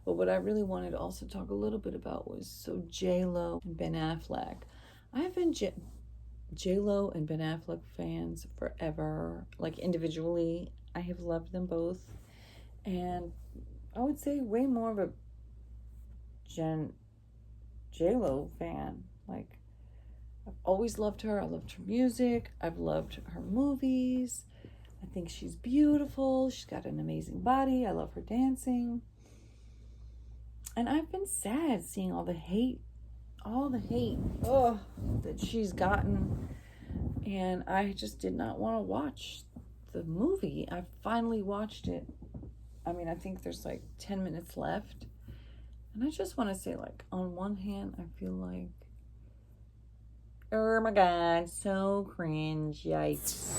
But what I really wanted to also talk a little bit about was Jlo and Ben Affleck. I have been Jlo and Ben Affleck fans forever. Like individually, I have loved them both, and I would say way more of a Jlo fan. Like I've always loved her. I loved her music. I've loved her movies. I think she's beautiful. She's got an amazing body. I love her dancing. And I've been sad seeing all the hate that she's gotten. And I just did not want to watch the movie. I finally watched it. I mean, I think there's like 10 minutes left. And I just want to say, like, on one hand, I feel like, oh my God, so cringe, yikes.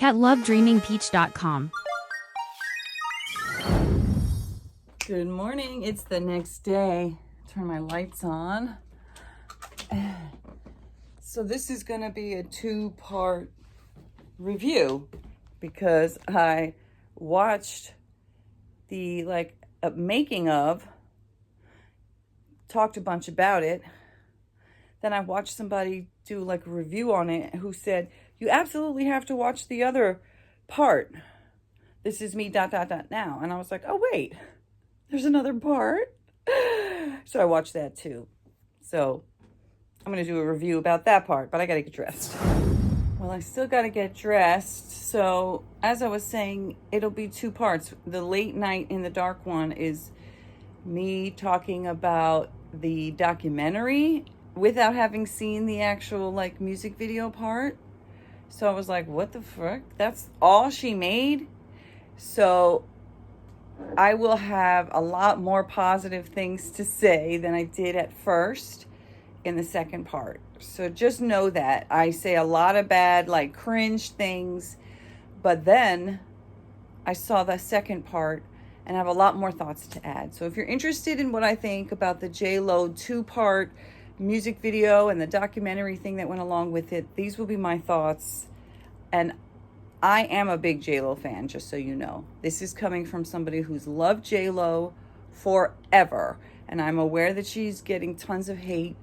At lovedreamingpeach.com. Good morning. It's the next day. Turn my lights on. So this is going to be a 2-part review because I watched the making of, talked a bunch about it. Then I watched somebody do like a review on it who said, you absolutely have to watch the other part. This is me ... now. And I was like, oh wait, there's another part. So I watched that too. So I'm going to do a review about that part, but I got to get dressed. Well, I still got to get dressed. So as I was saying, it'll be 2 parts. The late night in the dark one is me talking about the documentary without having seen the actual like music video part. So I was like, what the frick? That's all she made? So I will have a lot more positive things to say than I did at first in the second part. So just know that. I say a lot of bad, like cringe things, but then I saw the second part and have a lot more thoughts to add. So if you're interested in what I think about the Jlo 2-part music video and the documentary thing that went along with it, these will be my thoughts. And I am a big Jlo fan, just so you know. This is coming from somebody who's loved Jlo forever. And I'm aware that she's getting tons of hate.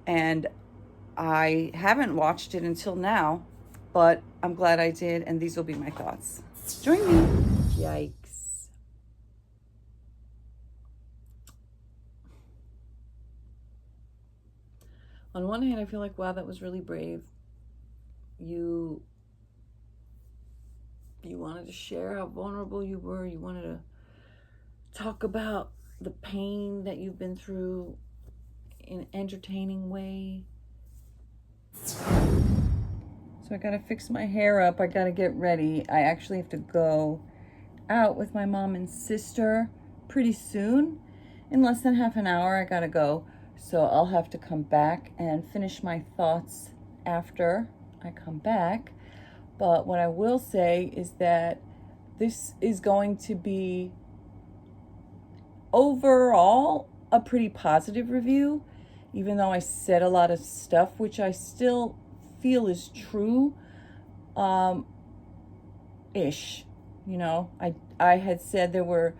And I haven't watched it until now, but I'm glad I did. And these will be my thoughts. Join me. Yikes. On one hand, I feel like, wow, that was really brave. You wanted to share how vulnerable you were. You wanted to talk about the pain that you've been through in an entertaining way. So I gotta fix my hair up. I gotta get ready. I actually have to go out with my mom and sister pretty soon. In less than half an hour, I gotta go. So I'll have to come back and finish my thoughts after I come back. But what I will say is that this is going to be overall a pretty positive review, even though I said a lot of stuff which I still feel is true ish. You know, I had said there were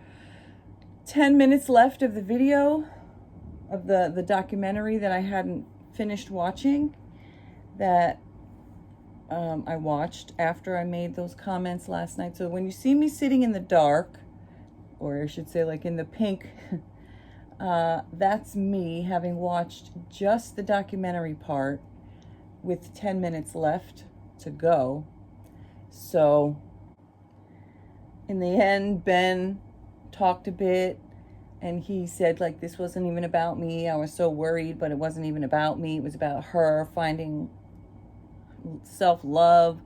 10 minutes left of the video of the documentary that I hadn't finished watching, that I watched after I made those comments last night. So when you see me sitting in the dark, or I should say like in the pink, that's me having watched just the documentary part with 10 minutes left to go. So in the end, Ben talked a bit and he said like, this wasn't even about me. I was so worried, but it wasn't even about me. It was about her finding self-love.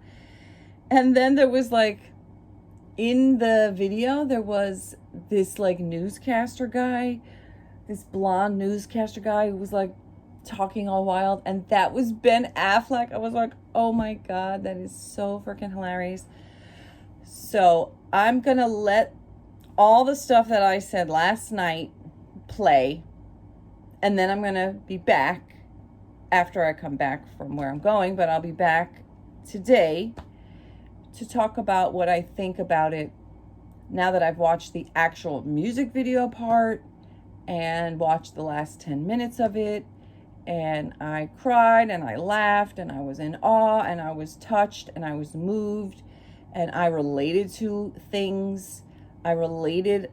And then there was like, in the video, there was this like newscaster guy, this blonde newscaster guy who was like talking all wild, and that was Ben Affleck. I was like, oh my God, that is so freaking hilarious. So I'm gonna let all the stuff that I said last night play, and then I'm gonna be back after I come back from where I'm going, but I'll be back today to talk about what I think about it now that I've watched the actual music video part and watched the last 10 minutes of it. And I cried and I laughed and I was in awe and I was touched and I was moved and I related to things. I related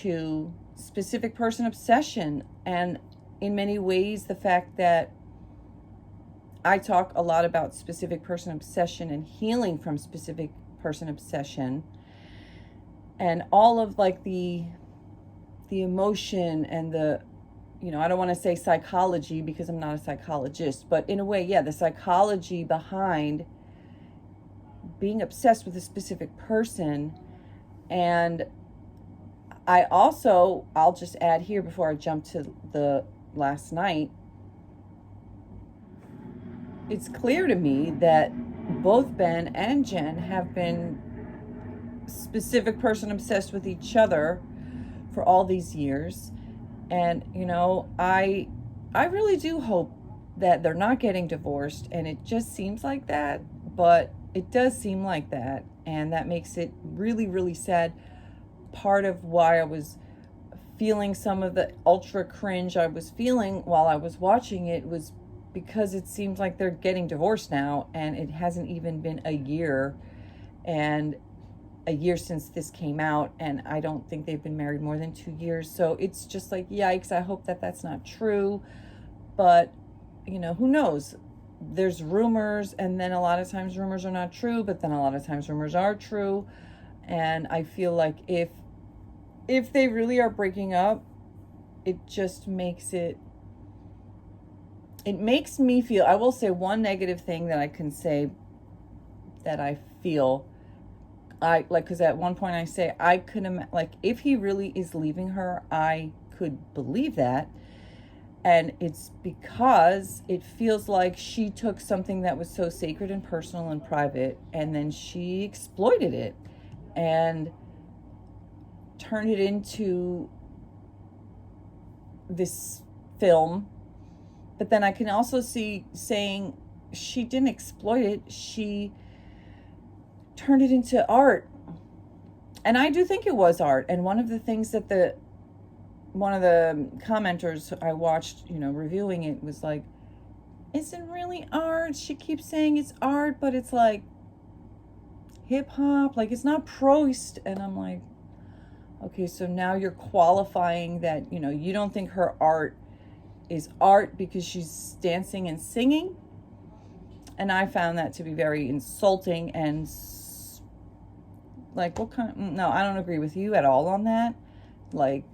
to specific person obsession, and in many ways the fact that I talk a lot about specific person obsession and healing from specific person obsession and all of like the emotion and the, I don't want to say psychology because I'm not a psychologist, but in a way, yeah, the psychology behind being obsessed with a specific person. And I'll just add here before I jump to the last night, it's clear to me that both Ben and Jen have been specific person obsessed with each other for all these years. And, I really do hope that they're not getting divorced, and it just seems like that, but it does seem like that, and that makes it really, really sad. Part of why I was feeling some of the ultra cringe I was feeling while I was watching it was because it seems like they're getting divorced now, and it hasn't even been a year since this came out, and I don't think they've been married more than 2 years. So it's just like, yikes, I hope that that's not true. But, who knows? There's rumors, and then a lot of times rumors are not true, but then a lot of times rumors are true. And I feel like if they really are breaking up, it just makes it makes me feel, I will say one negative thing that I can say that I feel, because at one point I say, I could, if he really is leaving her, I could believe that. And it's because it feels like she took something that was so sacred and personal and private, and then she exploited it and turned it into this film. But then I can also see saying she didn't exploit it, she turned it into art. And I do think it was art. And one of the things that one of the commenters I watched, reviewing it was like, is it really art? She keeps saying it's art, but it's like hip hop, like it's not Proust. And I'm like, okay, so now you're qualifying that, you don't think her art is art because she's dancing and singing. And I found that to be very insulting and like, no, I don't agree with you at all on that. Like,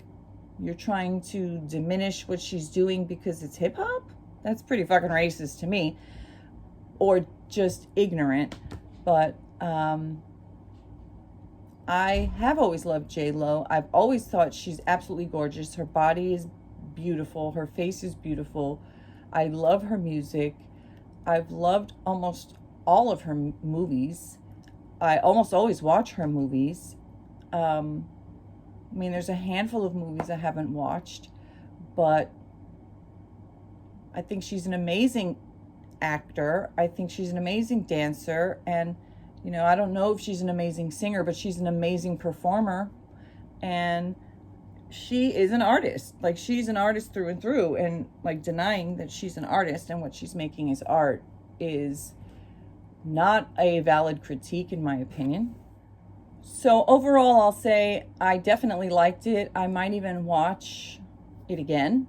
you're trying to diminish what she's doing because it's hip hop? That's pretty fucking racist to me, or just ignorant. But I have always loved Jlo. I've always thought she's absolutely gorgeous. Her body is beautiful. Her face is beautiful. I love her music. I've loved almost all of her movies. I almost always watch her movies. There's a handful of movies I haven't watched, but I think she's an amazing actor. I think she's an amazing dancer. And, I don't know if she's an amazing singer, but she's an amazing performer. And she is an artist. Like, she's an artist through and through. And, like, denying that she's an artist and what she's making is art is not a valid critique, in my opinion. So overall, I'll say I definitely liked it. I might even watch it again,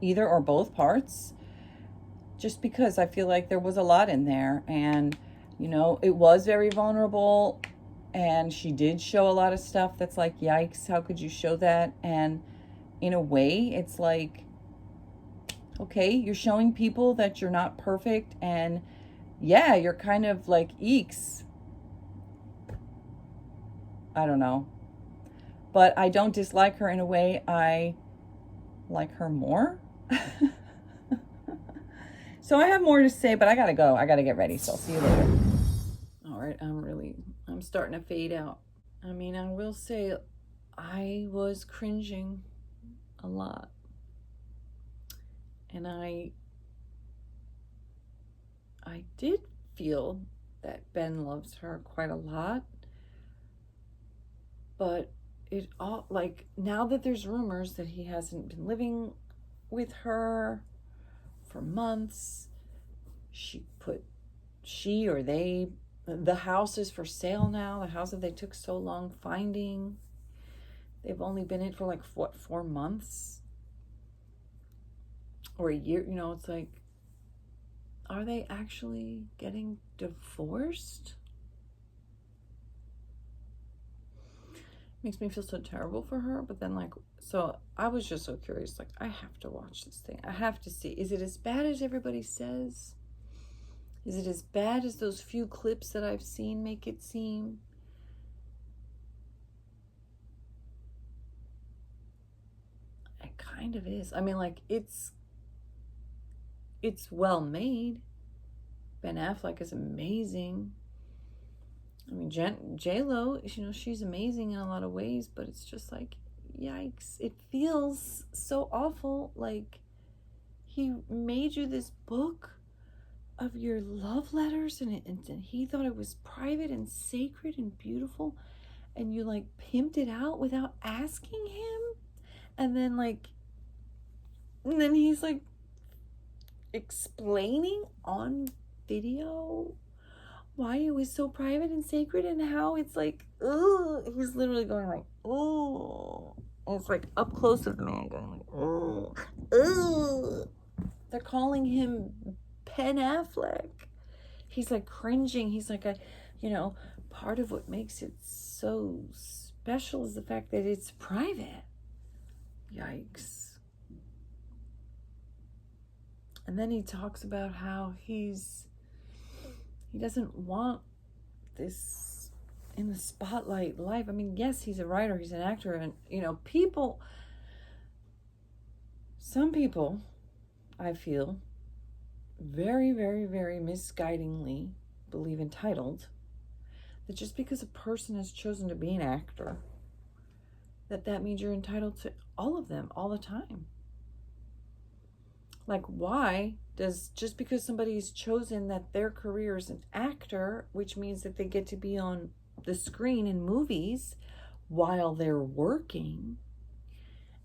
either or both parts, just because I feel like there was a lot in there. And, it was very vulnerable, and she did show a lot of stuff that's like, yikes, how could you show that? And in a way, it's like, okay, you're showing people that you're not perfect, and yeah, you're kind of like, eeks. I don't know. But I don't dislike her. In a way, I like her more. So I have more to say, but I gotta go. I gotta get ready, so I'll see you later. All right, I'm starting to fade out. I will say I was cringing a lot. And I I did feel that Ben loves her quite a lot. But it all, like, now that there's rumors that he hasn't been living with her for months, the house is for sale now. The house that they took so long finding. They've only been in it for like, what, 4 months? Or a year, it's like, are they actually getting divorced? Makes me feel so terrible for her. But then, like, so I was just so curious, like, I have to watch this thing. I have to see, is it as bad as everybody says? Is it as bad as those few clips that I've seen make it seem? It kind of is. I mean, like, it's well made. Ben Affleck is amazing. I mean, Jlo, she's amazing in a lot of ways, but it's just like, yikes. It feels so awful. Like, he made you this book of your love letters, and he thought it was private and sacred and beautiful, and you, like, pimped it out without asking him. And then, he's, like, explaining on video why it was so private and sacred, and how it's like, ugh. He's literally going like, oh. And it's like up close of the man going like, oh, ugh. They're calling him Ben Affleck. He's like cringing. He's like, part of what makes it so special is the fact that it's private. Yikes. And then he talks about how he doesn't want this in the spotlight life. I mean, yes, he's a writer, he's an actor, and, some people, I feel, very, very, very misguidingly believe entitled that just because a person has chosen to be an actor, that means you're entitled to all of them all the time. Like, why does, just because somebody's chosen that their career is an actor, which means that they get to be on the screen in movies while they're working,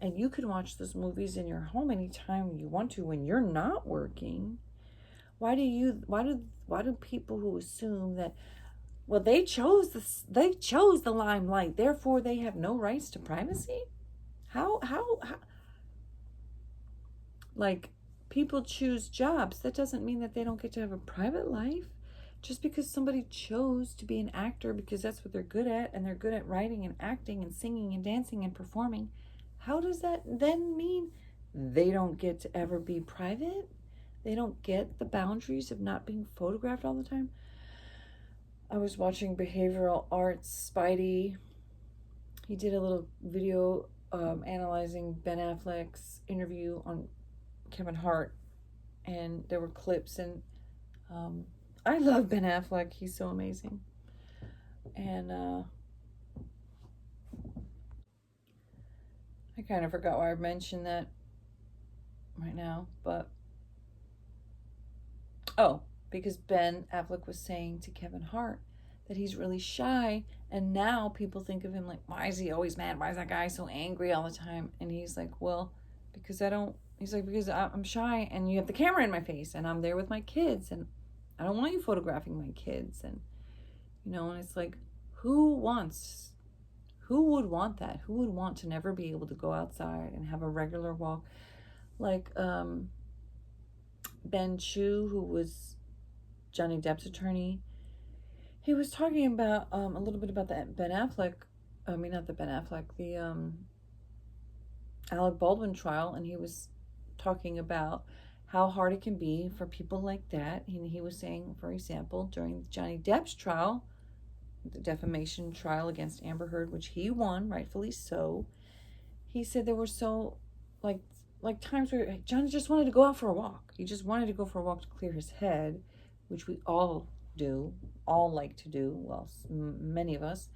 and you can watch those movies in your home anytime you want to when you're not working, why do people who assume that, well, they chose the limelight, therefore they have no rights to privacy? How like, people choose jobs. That doesn't mean that they don't get to have a private life. Just because somebody chose to be an actor because that's what they're good at, and they're good at writing and acting and singing and dancing and performing, how does that then mean they don't get to ever be private? They don't get the boundaries of not being photographed all the time? I was watching behavioral arts Spidey. He did a little video analyzing Ben Affleck's interview on Kevin Hart, and there were clips, and I love Ben Affleck. He's so amazing. And I kind of forgot why I mentioned that right now, but because Ben Affleck was saying to Kevin Hart that he's really shy, and now people think of him like, why is he always mad? Why is that guy so angry all the time? And he's like, well, because I'm shy, and you have the camera in my face, and I'm there with my kids, and I don't want you photographing my kids. And, and it's like, who would want that? Who would want to never be able to go outside and have a regular walk? Like, Ben Chu, who was Johnny Depp's attorney, he was talking about a little bit about the Ben Affleck, not the Ben Affleck, the Alec Baldwin trial, and he was talking about how hard it can be for people like that. And he was saying, for example, during Johnny Depp's trial, the defamation trial against Amber Heard, which he won, rightfully so, he said there were so, like times where Johnny just wanted to go out for a walk. He just wanted to go for a walk to clear his head, which we all like to do, well, many of us,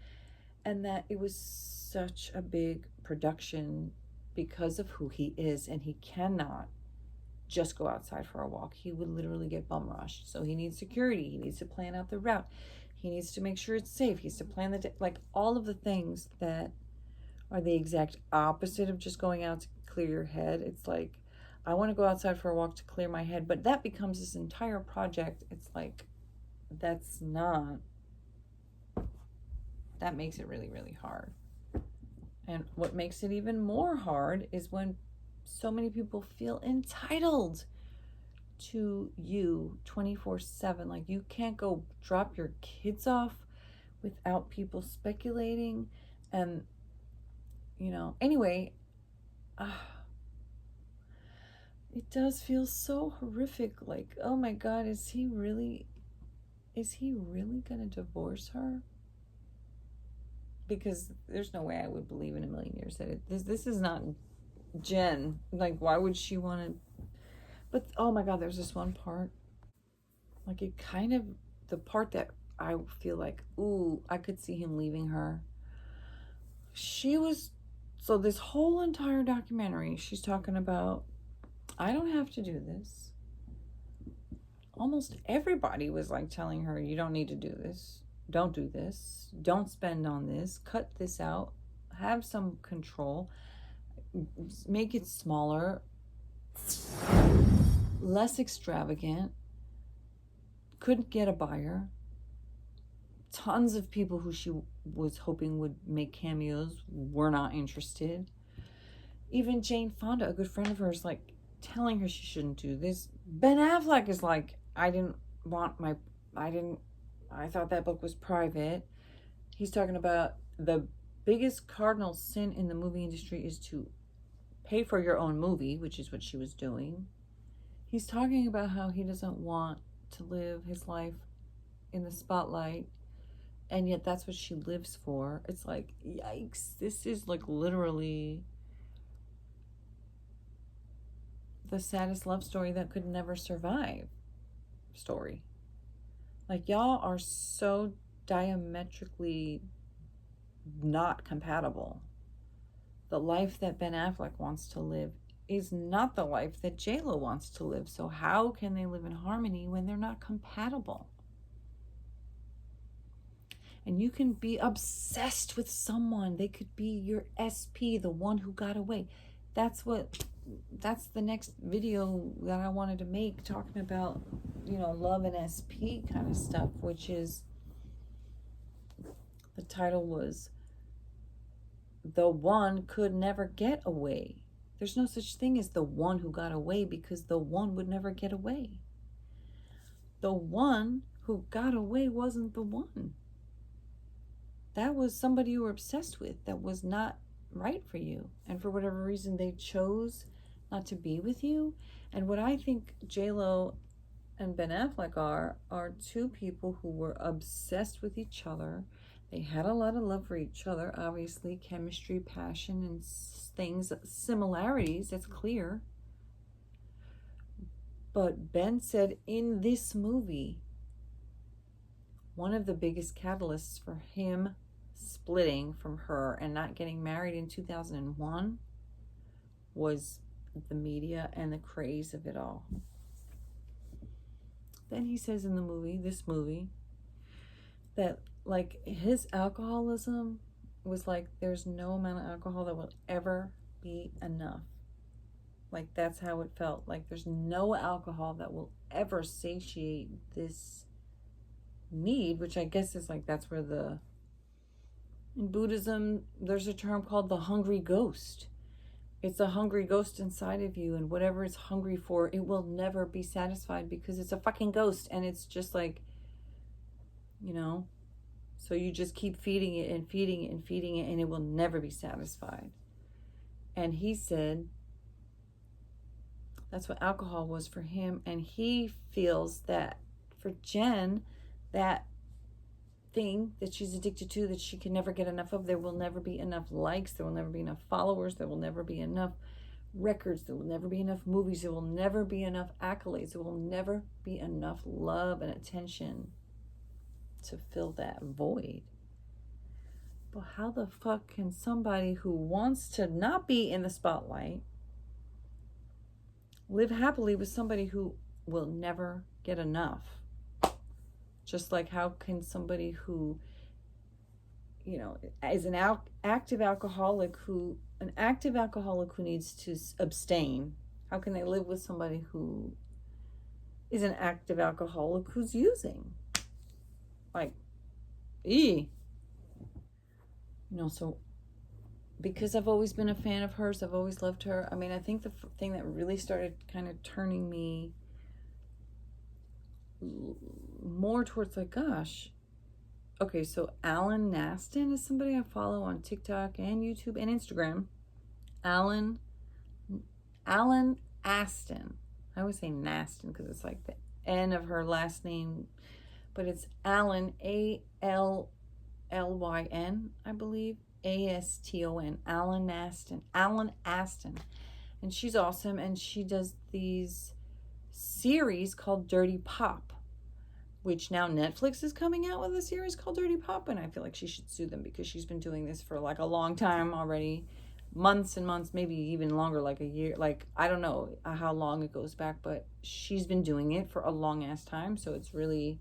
and that it was such a big production because of who he is, and he cannot just go outside for a walk. He would literally get bum rushed. So he needs security. He needs to plan out the route. He needs to make sure it's safe. He needs to plan the day. Like all of the things that are the exact opposite of just going out to clear your head. It's like, I want to go outside for a walk to clear my head, but that becomes this entire project. It's like, that's not, that makes it really, really hard. And what makes it even more hard is when so many people feel entitled to you 24/7. Like, you can't go drop your kids off without people speculating. And, you know, anyway, it does feel so horrific. Like, oh my God, is he really gonna divorce her? Because there's no way I would believe in a million years that this is not Jen. Like, why would she want to? But oh my God, there's this one part, like, it kind of, the part that I feel like, ooh, I could see him leaving her. So this whole entire documentary, she's talking about, I don't have to do this. Almost everybody was like telling her, you don't need to do this. Don't do this. Don't spend on this. Cut this out. Have some control. Make it smaller. Less extravagant. Couldn't get a buyer. Tons of people who she was hoping would make cameos were not interested. Even Jane Fonda, a good friend of hers, like telling her she shouldn't do this. Ben Affleck is like, I thought that book was private. He's talking about the biggest cardinal sin in the movie industry is to pay for your own movie, which is what she was doing. He's talking about how he doesn't want to live his life in the spotlight, and yet that's what she lives for. It's like, yikes, this is like literally the saddest love story that could never survive story. Like, y'all are so diametrically not compatible. The life that Ben Affleck wants to live is not the life that Jlo wants to live. So how can they live in harmony when they're not compatible? And you can be obsessed with someone. They could be your SP, the one who got away. That's the next video that I wanted to make, talking about, you know, love and SP kind of stuff, which is, the title was, The One Could Never Get Away. There's no such thing as the one who got away, because the one would never get away. The one who got away wasn't the one. That was somebody you were obsessed with that was not right for you. And for whatever reason, they chose not to be with you. And what I think Jlo and Ben Affleck are two people who were obsessed with each other. They had a lot of love for each other, obviously, chemistry, passion, and things, similarities, that's clear. But Ben said in this movie, one of the biggest catalysts for him splitting from her and not getting married in 2001 was the media and the craze of it all. Then he says in the movie, this movie, that like his alcoholism was like, there's no amount of alcohol that will ever be enough. Like, that's how it felt. Like, there's no alcohol that will ever satiate this need, which I guess is like, that's where in Buddhism, there's a term called the hungry ghost. It's a hungry ghost inside of you, and whatever it's hungry for, it will never be satisfied because it's a fucking ghost. And it's just like, you know, so you just keep feeding it and feeding it and feeding it, and it will never be satisfied. And he said that's what alcohol was for him. And he feels that for Jen, that thing that she's addicted to, that she can never get enough of, there will never be enough likes, there will never be enough followers, there will never be enough records, there will never be enough movies, there will never be enough accolades, there will never be enough love and attention to fill that void. But how the fuck can somebody who wants to not be in the spotlight, live happily with somebody who will never get enough? Just like, how can somebody who, you know, is an active alcoholic who needs to abstain, how can they live with somebody who is an active alcoholic who's using? Like, you know, so because I've always been a fan of hers, I've always loved her. I mean, I think the thing that really started kind of turning me more towards like, gosh, okay, so Alan Naston is somebody I follow on TikTok and YouTube and Instagram. Alan Aston. I always say Naston because it's like the N of her last name, but it's Alan, Allyn, I believe, Aston. Alan Aston. And she's awesome, and she does these series called Dirty Pop, which now Netflix is coming out with a series called Dirty Pop, and I feel like she should sue them because she's been doing this for like a long time already. Months and months, maybe even longer, like a year. Like, I don't know how long it goes back, but she's been doing it for a long ass time. So it's really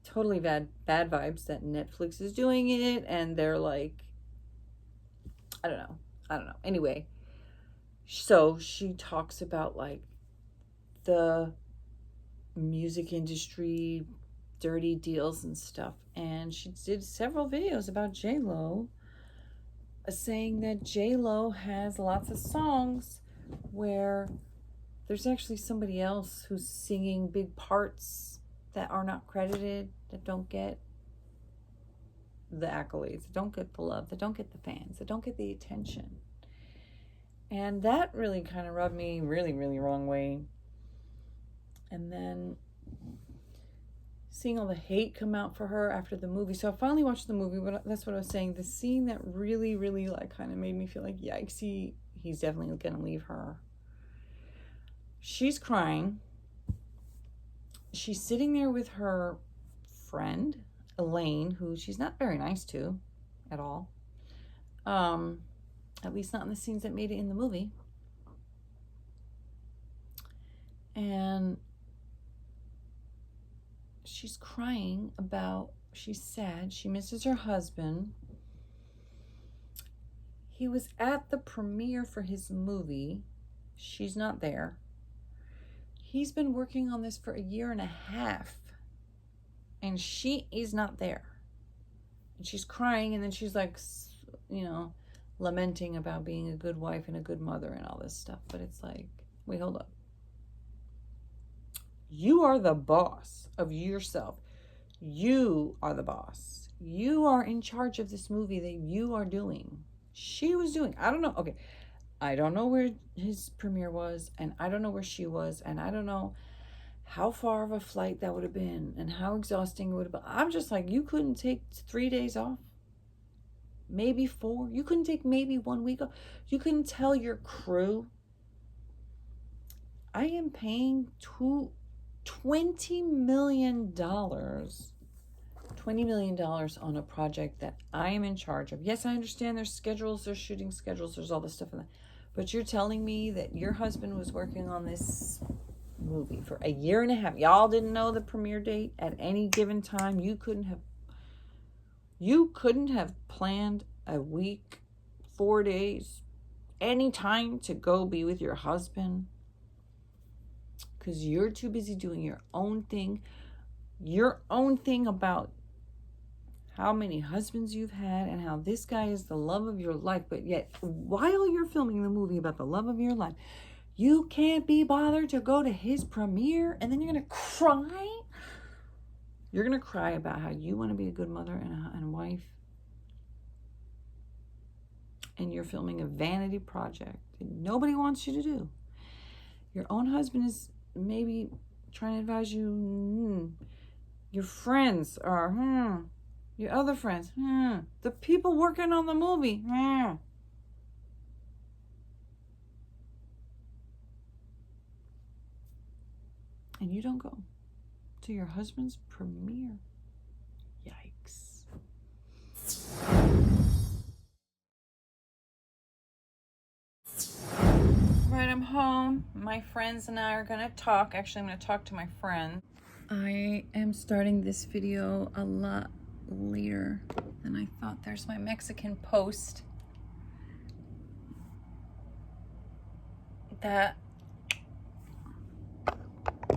totally bad vibes that Netflix is doing it, and they're like, I don't know. Anyway, so she talks about like the music industry, dirty deals and stuff, and she did several videos about Jlo, saying that Jlo has lots of songs where there's actually somebody else who's singing big parts that are not credited, that don't get the accolades, that don't get the love, that don't get the fans, that don't get the attention. And that really kind of rubbed me really, really wrong way. And then seeing all the hate come out for her after the movie. So I finally watched the movie, but that's what I was saying. The scene that really, really like kind of made me feel like, yikes, he's definitely going to leave her. She's crying. She's sitting there with her friend, Elaine, who she's not very nice to at all. At least not in the scenes that made it in the movie. And she's crying about, she's sad, she misses her husband. He was at the premiere for his movie. She's not there. He's been working on this for 1.5 years, and she is not there. And she's crying, and then she's like, you know, lamenting about being a good wife and a good mother and all this stuff. But it's like, wait, hold up. You are the boss of yourself. You are the boss. You are in charge of this movie that you are doing. She was doing, I don't know. Okay. I don't know where his premiere was, and I don't know where she was, and I don't know how far of a flight that would have been and how exhausting it would have been. I'm just like, you couldn't take 3 days off? Maybe 4? You couldn't take maybe 1 week off? You couldn't tell your crew, I am paying $20 million on a project that I am in charge of. Yes, I understand there's schedules, there's shooting schedules, there's all this stuff in that. But you're telling me that your husband was working on this movie for 1.5 years. Y'all didn't know the premiere date at any given time. You couldn't have planned a week, 4 days, any time to go be with your husband, because you're too busy doing your own thing about how many husbands you've had and how this guy is the love of your life. But yet, while you're filming the movie about the love of your life, you can't be bothered to go to his premiere, and then you're going to cry? You're going to cry about how you want to be a good mother and a wife, and you're filming a vanity project that nobody wants you to do. Your own husband is maybe trying to advise you. Your friends are, your other friends, the people working on the movie, and you don't go to your husband's premiere. Yikes. Right, I'm home. My friends and I are going to talk. Actually, I'm going to talk to my friend. I am starting this video a lot later than I thought. There's my Mexican post. Let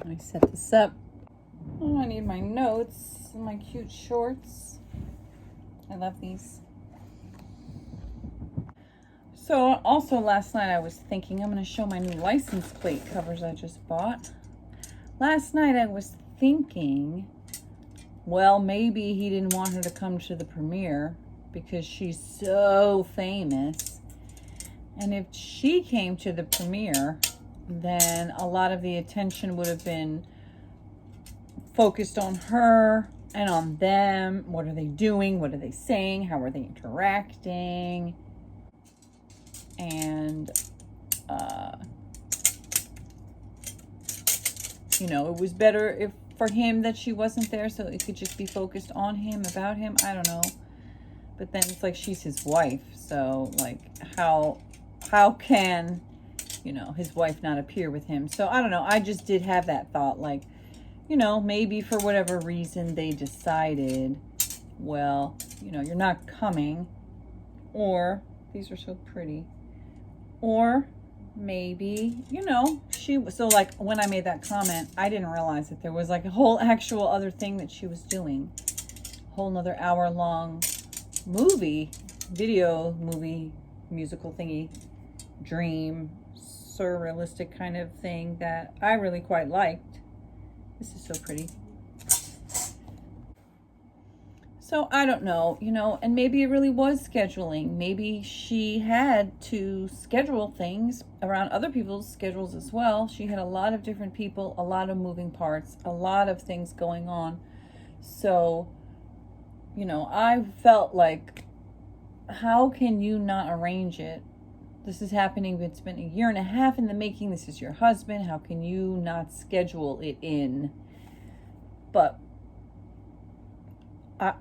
me set this up. Oh, I need my notes and my cute shorts. I love these. So also last night I was thinking, I'm going to show my new license plate covers I just bought. Last night I was thinking, well, maybe he didn't want her to come to the premiere because she's so famous. And if she came to the premiere, then a lot of the attention would have been focused on her and on them. What are they doing? What are they saying? How are they interacting? And, you know, it was better if for him that she wasn't there so it could just be focused on him, about him. I don't know. But then it's like she's his wife. So, like, how can, you know, his wife not appear with him? So, I don't know. I just did have that thought, like, you know, maybe for whatever reason they decided, well, you know, you're not coming. Or, these are so pretty. Or maybe, you know, so like when I made that comment, I didn't realize that there was like a whole actual other thing that she was doing. A whole nother hour-long movie, musical thingy, dream, surrealistic kind of thing that I really quite liked. This is so pretty. So I don't know, you know, and maybe it really was scheduling. Maybe she had to schedule things around other people's schedules as well. She had a lot of different people, a lot of moving parts, a lot of things going on. So, you know, I felt like, how can you not arrange it? This is happening. It's been a year and a half in the making. This is your husband. How can you not schedule it in? But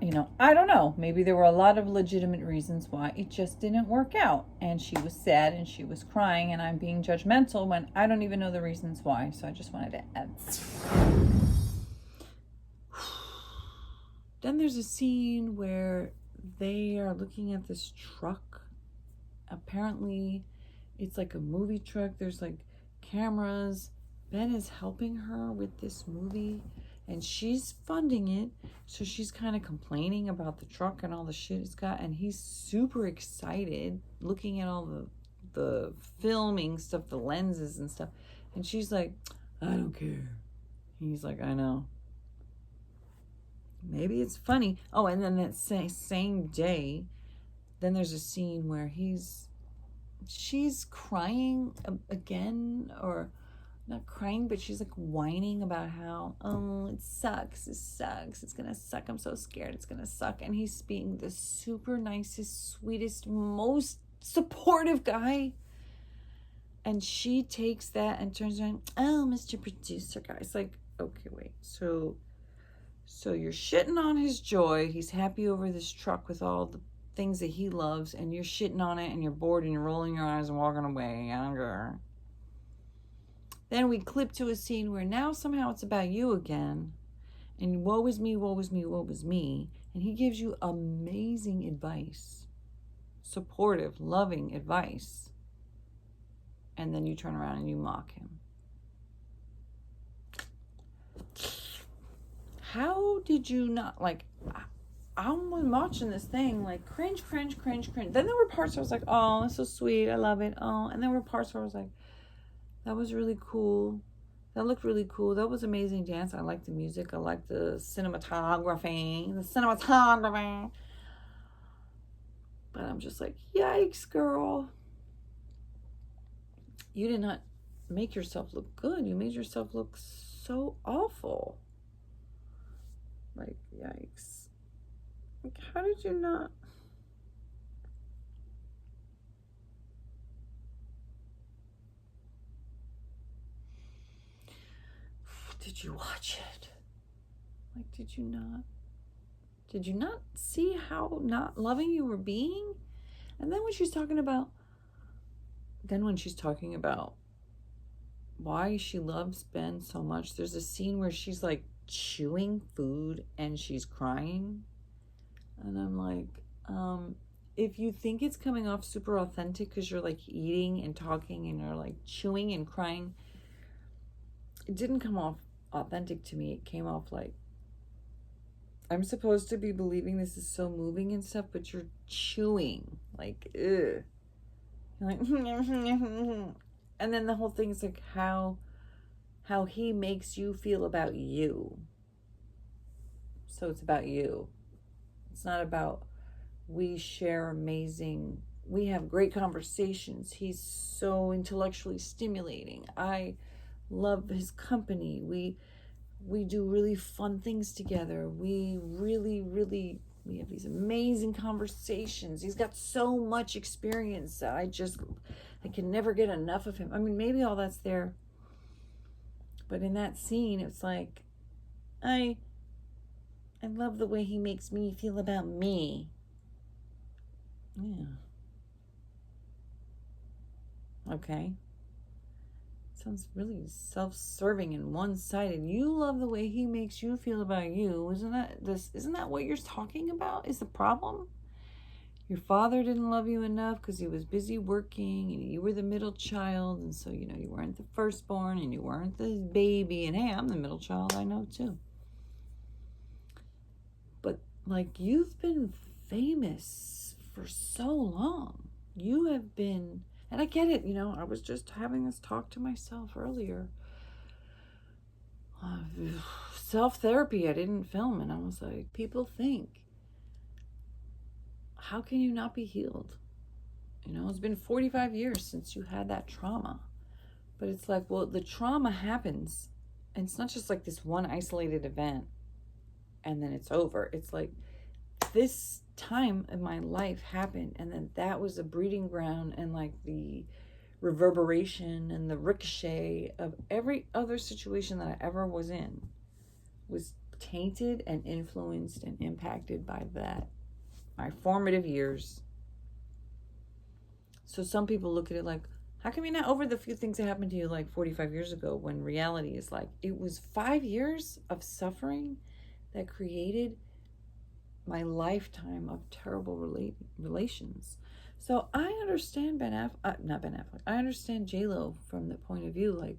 you know, I don't know. Maybe there were a lot of legitimate reasons why it just didn't work out. And she was sad and she was crying, and I'm being judgmental when I don't even know the reasons why. So I just wanted to add. Then there's a scene where they are looking at this truck. Apparently, it's like a movie truck. There's like cameras. Ben is helping her with this movie. And she's funding it, so she's kind of complaining about the truck and all the shit it's got. And he's super excited looking at all the filming stuff, the lenses and stuff. And she's like, I don't care. He's like, I know. Maybe it's funny. Oh, and then that same day, then there's a scene where she's crying again, or not crying, but she's like whining about how, oh, it sucks, it's gonna suck, I'm so scared, it's gonna suck. And he's being the super nicest, sweetest, most supportive guy. And she takes that and turns around, oh, Mr. Producer guy. It's like, okay, wait, so you're shitting on his joy. He's happy over this truck with all the things that he loves, and you're shitting on it, and you're bored, and you're rolling your eyes and walking away. I don't care. Then we clip to a scene where now somehow it's about you again. And woe is me, woe is me, woe is me. And he gives you amazing advice. Supportive, loving advice. And then you turn around and you mock him. How did you not, like, I'm watching this thing, like, cringe. Then there were parts where I was like, oh, it's so sweet, I love it. Oh, and there were parts where I was like, that was really cool. That looked really cool. That was amazing dance. I liked the music. I liked the cinematography. But I'm just like, yikes, girl. You did not make yourself look good. You made yourself look so awful. Like, yikes. Like, how did you not? Did you watch it? Like, did you not? Did you not see how not loving you were being? And then when she's talking about why she loves Ben so much. There's a scene where she's like chewing food and she's crying. And I'm like, if you think it's coming off super authentic because you're like eating and talking and you're like chewing and crying, it didn't come off authentic to me. It came off like, I'm supposed to be believing this is so moving and stuff, but you're chewing. Like, ugh. You're like, and then the whole thing is like how he makes you feel about you. So it's about you. It's not about we share amazing, we have great conversations. He's so intellectually stimulating. I love his company. We do really fun things together. We have these amazing conversations. He's got so much experience that I can never get enough of him. I mean, maybe all that's there. But in that scene, it's like, I love the way he makes me feel about me. Yeah. Okay. Sounds really self-serving and one-sided. You love the way he makes you feel about you. Isn't that what you're talking about? Is the problem? Your father didn't love you enough because he was busy working and you were the middle child, and so you weren't the firstborn and you weren't the baby, and hey, I'm the middle child, I know too. But like, you've been famous for so long. You have been, and I get it, I was just having this talk to myself earlier. Self-therapy, I didn't film, and I was like, people think, how can you not be healed? It's been 45 years since you had that trauma. But it's like, well, the trauma happens, and it's not just like this one isolated event and then it's over. It's like, this time in my life happened, and then that was a breeding ground, and like the reverberation and the ricochet of every other situation that I ever was in was tainted and influenced and impacted by that, my formative years. So some people look at it like, how come you're not over the few things that happened to you like 45 years ago, when reality is like, it was 5 years of suffering that created my lifetime of terrible relations. So I understand not Ben Affleck. I understand Jlo from the point of view, like,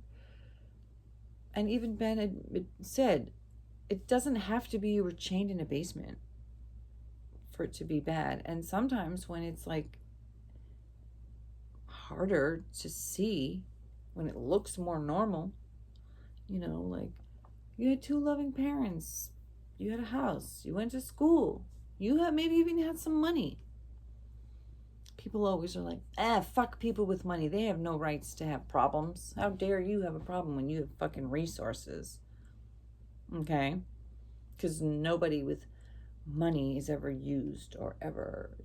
and even Ben had said, it doesn't have to be you were chained in a basement for it to be bad. And sometimes when it's like harder to see, when it looks more normal, like, you had 2 loving parents, you had a house, you went to school, you have maybe even had some money. People always are like, fuck people with money. They have no rights to have problems. How dare you have a problem when you have fucking resources? Okay? Because nobody with money is ever used or ever,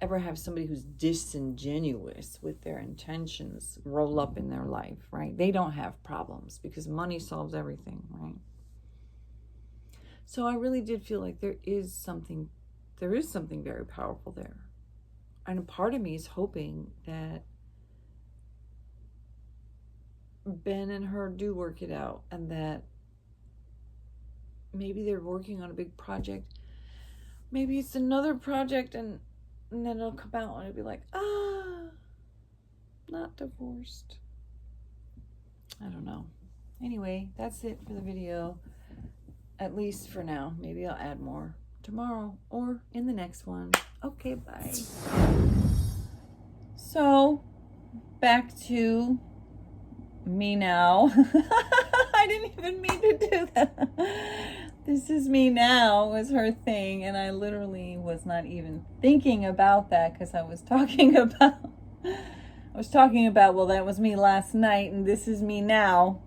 ever have somebody who's disingenuous with their intentions roll up in their life, right? They don't have problems because money solves everything, right? So I really did feel like there is something very powerful there. And a part of me is hoping that Ben and her do work it out, and that maybe they're working on a big project. Maybe it's another project, and then it'll come out and it'll be like, not divorced. I don't know. Anyway, that's it for the video. At least for now. Maybe I'll add more tomorrow or in the next one. Okay, bye. So, back to me now. I didn't even mean to do that. This is me now was her thing, and I literally was not even thinking about that because I was talking about, well, that was me last night, and this is me now.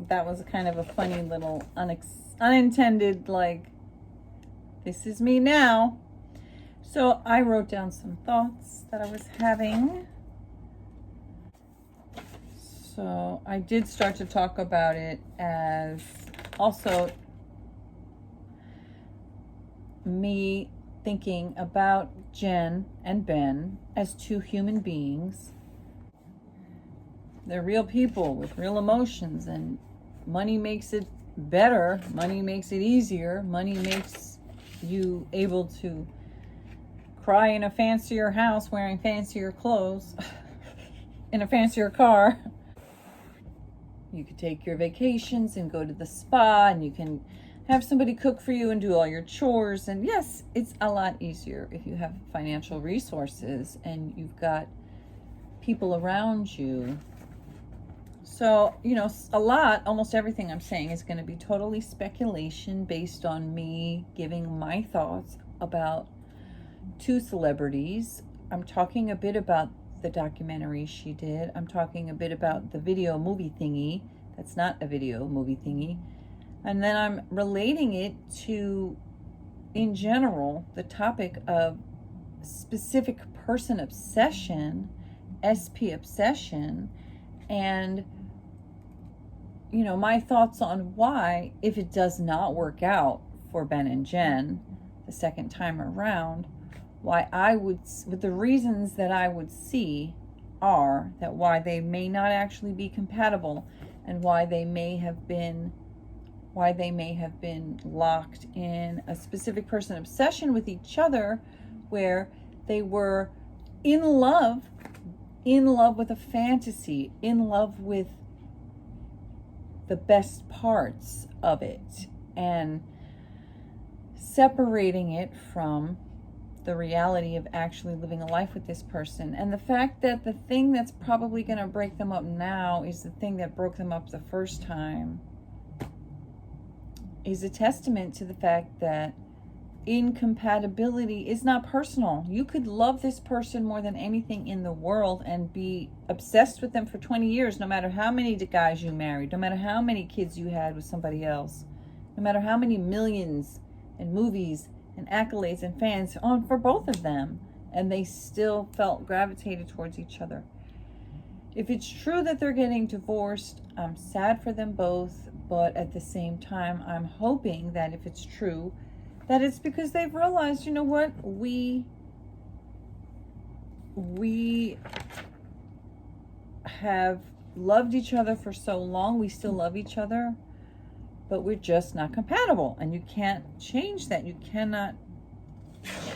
That was kind of a funny little unintended, like, this is me now. So I wrote down some thoughts that I was having. So I did start to talk about it as also me thinking about Jen and Ben as 2 human beings They're real people with real emotions, and money makes it better. Money makes it easier. Money makes you able to cry in a fancier house wearing fancier clothes in a fancier car. You could take your vacations and go to the spa, and you can have somebody cook for you and do all your chores. And yes, it's a lot easier if you have financial resources and you've got people around you. So, almost everything I'm saying is going to be totally speculation based on me giving my thoughts about two celebrities. I'm talking a bit about the documentary she did. I'm talking a bit about the video movie thingy. That's not a video movie thingy. And then I'm relating it to, in general, the topic of specific person obsession, SP obsession, and my thoughts on why, if it does not work out for Ben and Jen the second time around, why I would, with the reasons that I would see are that why they may not actually be compatible, and why they may have been locked in a specific person obsession with each other, where they were in love with a fantasy, in love with the best parts of it, and separating it from the reality of actually living a life with this person. And the fact that the thing that's probably going to break them up now is the thing that broke them up the first time is a testament to the fact that incompatibility is not personal. You could love this person more than anything in the world and be obsessed with them for 20 years, no matter how many guys you married, no matter how many kids you had with somebody else, no matter how many millions and movies and accolades and fans on for both of them, and they still felt gravitated towards each other. If it's true that they're getting divorced, I'm sad for them both, but at the same time, I'm hoping that if it's true, that it's because they've realized, you know what, we have loved each other for so long, we still love each other, but we're just not compatible. And you can't change that. You cannot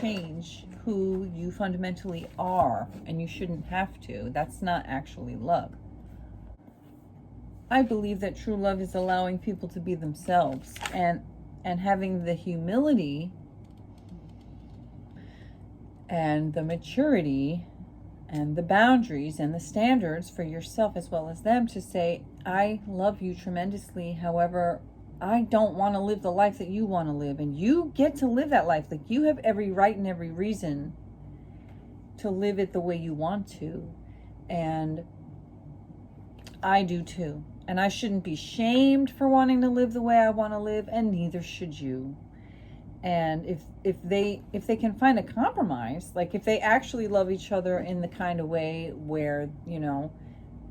change who you fundamentally are, and you shouldn't have to. That's not actually love. I believe that true love is allowing people to be themselves, and having the humility and the maturity and the boundaries and the standards for yourself as well as them to say, I love you tremendously. However, I don't want to live the life that you want to live, and you get to live that life. Like, you have every right and every reason to live it the way you want to. And I do too. And I shouldn't be shamed for wanting to live the way I want to live, and neither should you. And if they can find a compromise, like if they actually love each other in the kind of way where,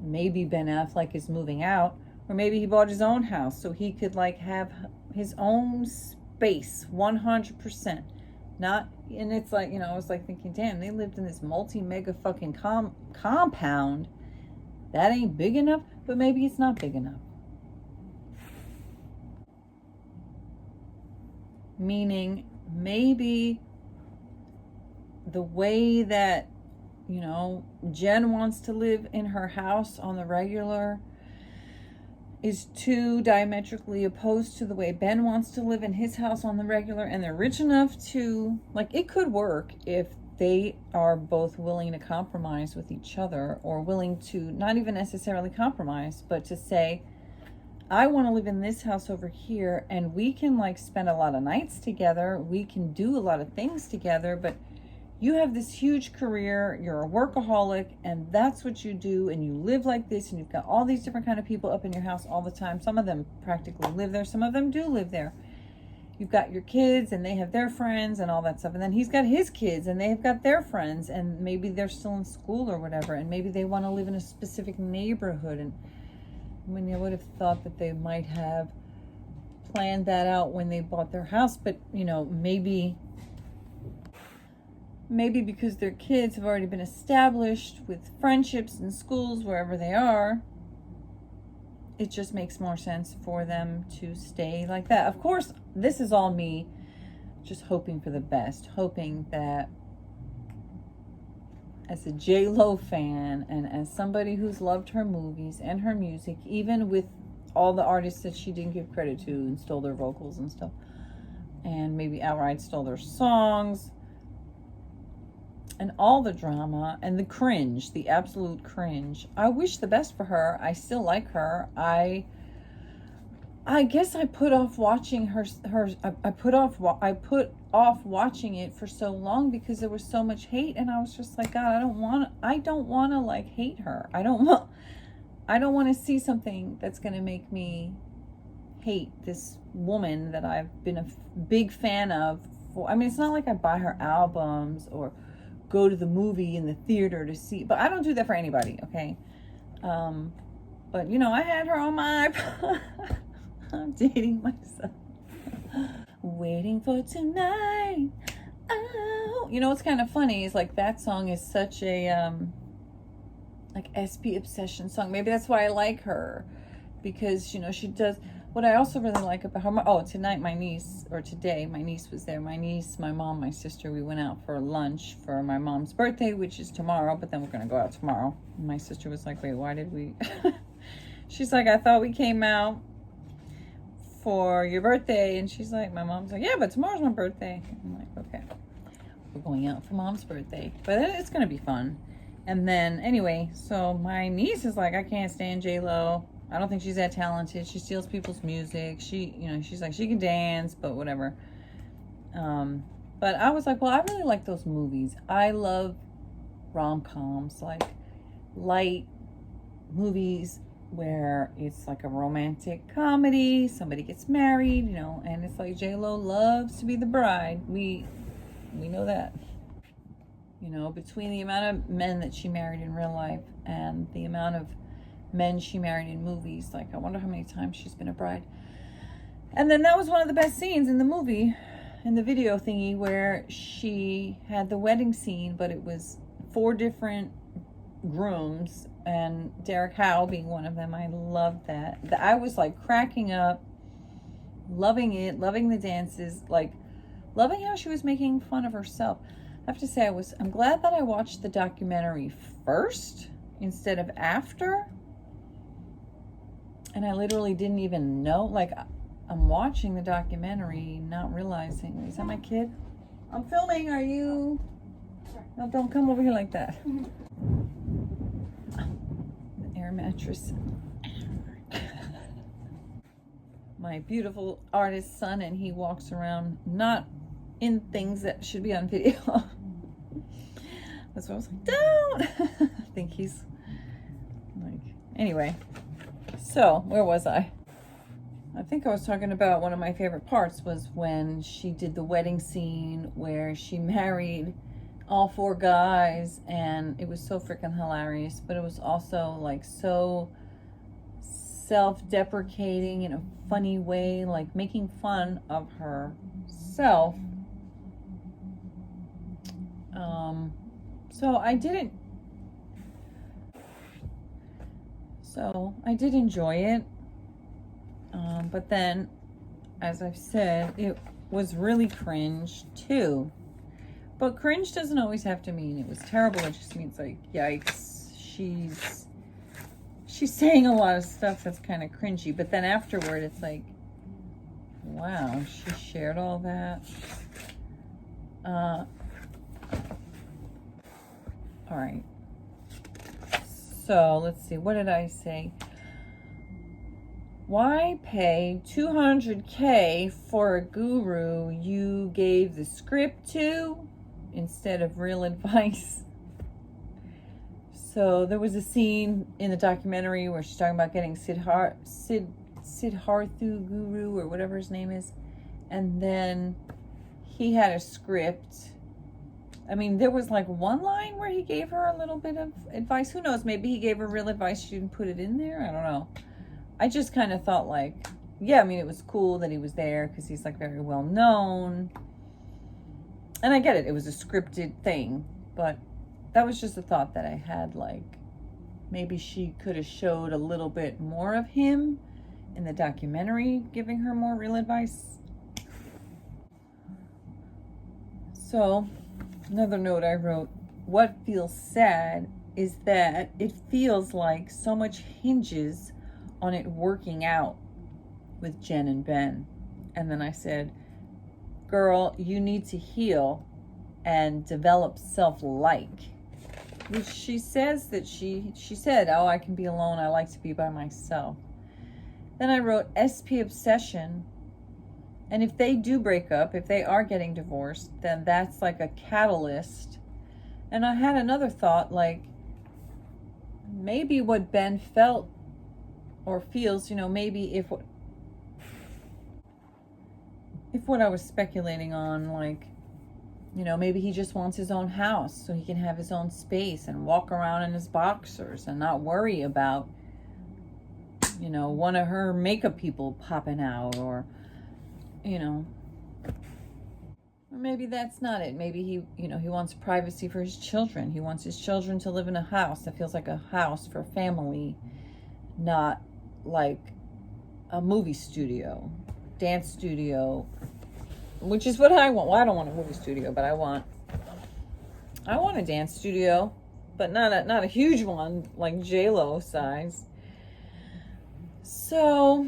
maybe Ben Affleck is moving out, or maybe he bought his own house so he could have his own space 100%. Not, and it's I was thinking, damn, they lived in this multi-mega fucking compound. That ain't big enough, but maybe it's not big enough. Meaning, maybe the way that, Jen wants to live in her house on the regular is too diametrically opposed to the way Ben wants to live in his house on the regular, and they're rich enough to, it could work if they are both willing to compromise with each other, or willing to not even necessarily compromise, but to say, I want to live in this house over here, and we can spend a lot of nights together. We can do a lot of things together, but you have this huge career, you're a workaholic, and that's what you do, and you live like this, and you've got all these different kind of people up in your house all the time. Some of them practically live there. Some of them do live there. You've got your kids, and they have their friends and all that stuff. And then he's got his kids, and they've got their friends, and maybe they're still in school or whatever, and maybe they want to live in a specific neighborhood. And I would have thought that they might have planned that out when they bought their house, but maybe maybe because their kids have already been established with friendships in schools, wherever they are, it just makes more sense for them to stay like that. Of course, this is all me just hoping for the best, hoping that as a J-Lo fan and as somebody who's loved her movies and her music, even with all the artists that she didn't give credit to and stole their vocals and stuff, and maybe outright stole their songs, and all the drama and the cringe, the absolute cringe. I wish the best for her. I still like her. I guess I put off watching I put off watching it for so long because there was so much hate, and I was just like, God, I don't want to like hate her. I don't want to see something that's going to make me hate this woman that I've been a big fan of. I mean, it's not like I buy her albums or go to the movie in the theater to see, but I don't do that for anybody, okay? But you know, I had her on my iPod. I'm dating myself. Waiting for tonight. Oh, you know what's kind of funny is like that song is such a like SP obsession song. Maybe that's why I like her, because you know she does. What I also really like about her, today my niece was there. My niece, my mom, my sister, we went out for lunch for my mom's birthday, which is tomorrow, but then we're going to go out tomorrow. And my sister was like, wait, why did we? She's like, I thought we came out for your birthday. And she's like, my mom's like, yeah, but tomorrow's my birthday. I'm like, okay, we're going out for mom's birthday, but it's going to be fun. And then anyway, so my niece is like, I can't stand J-Lo. I don't think she's that talented. She steals people's music. She's like, she can dance, but whatever. But I was like, well, I really like those movies. I love rom-coms, like light movies where it's like a romantic comedy. Somebody gets married, you know, and it's like J-Lo loves to be the bride. We know that. You know, between the amount of men that she married in real life and the amount of men she married in movies, like I wonder how many times she's been a bride. And then that was one of the best scenes in the movie, in the video thingy, where she had the wedding scene, but it was 4 different grooms and Derek Howe being one of them. I loved that. I was like cracking up, loving it, loving the dances, like loving how she was making fun of herself. I have to say, I'm glad that I watched the documentary first instead of after. And I literally didn't even know, like, I'm watching the documentary, not realizing. Is that my kid? I'm filming, are you? No, don't come over here like that. The air mattress. My beautiful artist son, and he walks around not in things that should be on video. That's why I was like, don't! I think he's like, anyway. So, where was I? I think I was talking about one of my favorite parts was when she did the wedding scene where she married all 4 guys, and it was so freaking hilarious, but it was also like so self-deprecating in a funny way, like making fun of herself. So I did enjoy it. But then, as I've said, it was really cringe too. But cringe doesn't always have to mean it was terrible. It just means like, yikes, she's saying a lot of stuff that's kind of cringy. But then afterward, it's like, wow, she shared all that. All right. So let's see. What did I say? Why pay $200K for a guru you gave the script to instead of real advice? So there was a scene in the documentary where she's talking about getting Siddhartha Guru or whatever his name is, and then he had a script. I mean, there was like one line where he gave her a little bit of advice. Who knows? Maybe he gave her real advice. She didn't put it in there. I don't know. I just kind of thought like, yeah, I mean, it was cool that he was there because he's like very well known. And I get it. It was a scripted thing. But that was just a thought that I had. Like, maybe she could have showed a little bit more of him in the documentary, giving her more real advice. So, another note I wrote, what feels sad is that it feels like so much hinges on it working out with Jen and Ben. And then I said, girl, you need to heal and develop self-like. Which she says that she said, oh, I can be alone. I like to be by myself. Then I wrote SP obsession. And if they do break up, if they are getting divorced, then that's like a catalyst. And I had another thought, like, maybe what Ben felt or feels, maybe if what I was speculating on, like, maybe he just wants his own house so he can have his own space and walk around in his boxers and not worry about, one of her makeup people popping out, or maybe that's not it. Maybe he wants privacy for his children. He wants his children to live in a house that feels like a house for family, not like a movie studio, dance studio, which is what I want. Well, I don't want a movie studio, but I want a dance studio, but not a huge one like Jlo size. So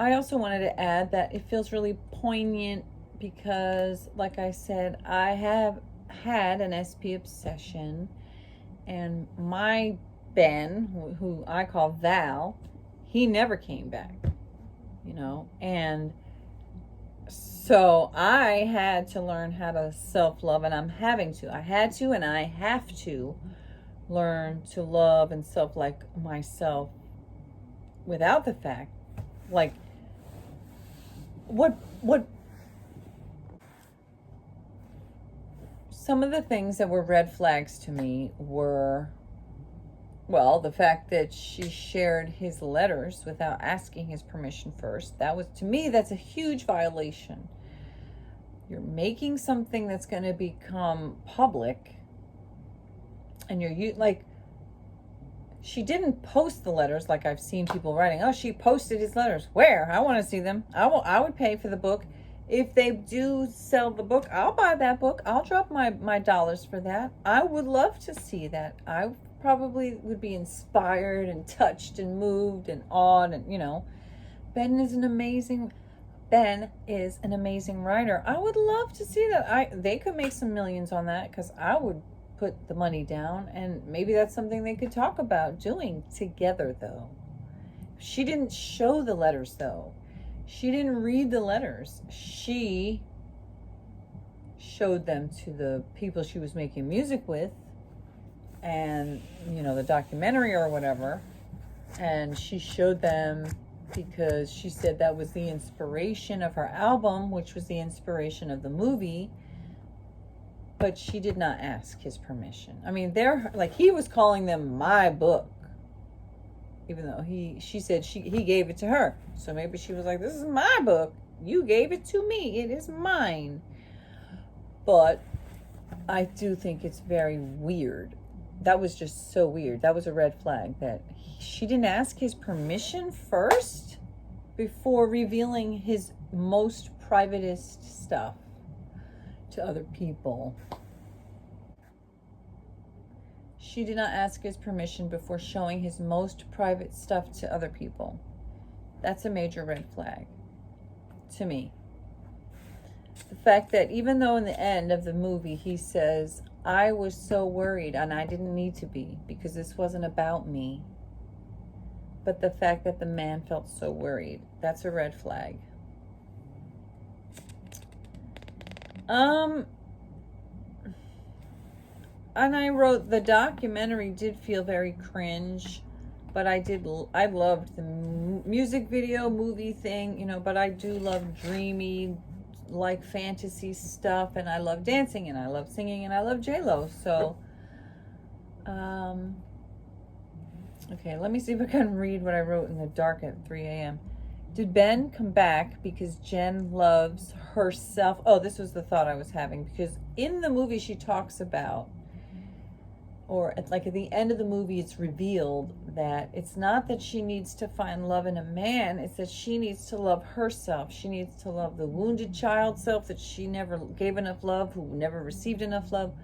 I also wanted to add that it feels really poignant because, like I said, I have had an SP obsession, and my Ben, who I call Val, he never came back, and so I had to learn how to self-love, and I had to and I have to learn to love and self-like myself without the fact, like, what some of the things that were red flags to me were, well, the fact that she shared his letters without asking his permission first. That was, to me, that's a huge violation. You're making something that's going to become public, and she didn't post the letters like I've seen people writing. Oh, she posted his letters. Where? I want to see them. I would pay for the book. If they do sell the book, I'll buy that book. I'll drop my dollars for that. I would love to see that. I probably would be inspired and touched and moved and awed. And, Ben is an amazing writer. I would love to see that. They could make some millions on that, because I would put the money down, and maybe that's something they could talk about doing together, though. She didn't show the letters, though. She didn't read the letters. She showed them to the people she was making music with, and the documentary or whatever, and she showed them because she said that was the inspiration of her album, which was the inspiration of the movie. But she did not ask his permission. I mean, he was calling them my book, even though she said he gave it to her. So maybe she was like, this is my book. You gave it to me. It is mine. But I do think it's very weird. That was just so weird. That was a red flag, that she didn't ask his permission first before revealing his most privatest stuff to other people. She did not ask his permission before showing his most private stuff to other people. That's a major red flag to me. The fact that even though in the end of the movie he says, I was so worried and I didn't need to be because this wasn't about me. But the fact that the man felt so worried, that's a red flag. And I wrote, the documentary did feel very cringe, but I loved the music video movie thing, but I do love dreamy, like fantasy stuff, and I love dancing, and I love singing, and I love Jlo. So, okay, let me see if I can read what I wrote in the dark at 3 a.m. Did Ben come back because Jen loves herself? Oh, this was the thought I was having, because in the movie she talks about, or at the end of the movie, it's revealed that it's not that she needs to find love in a man, it's that she needs to love herself. She needs to love the wounded child self that she never gave enough love, who never received enough love.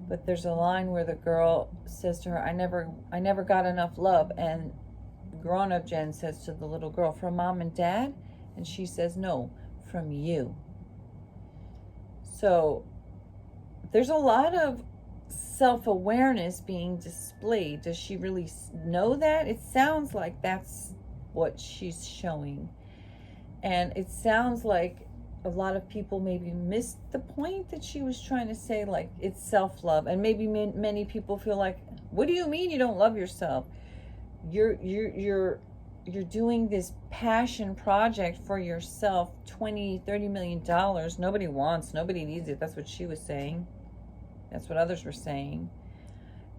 But there's a line where the girl says to her, I never got enough love. And grown-up Jen says to the little girl, from mom and dad? And she says, no, from you. So there's a lot of self-awareness being displayed. Does she really know that? It sounds like that's what she's showing. And it sounds like a lot of people maybe missed the point that she was trying to say, like, it's self-love. And maybe many people feel like, what do you mean you don't love yourself? You're doing this passion project for yourself, $20-30 million. Nobody wants, nobody needs it. That's what she was saying. That's what others were saying.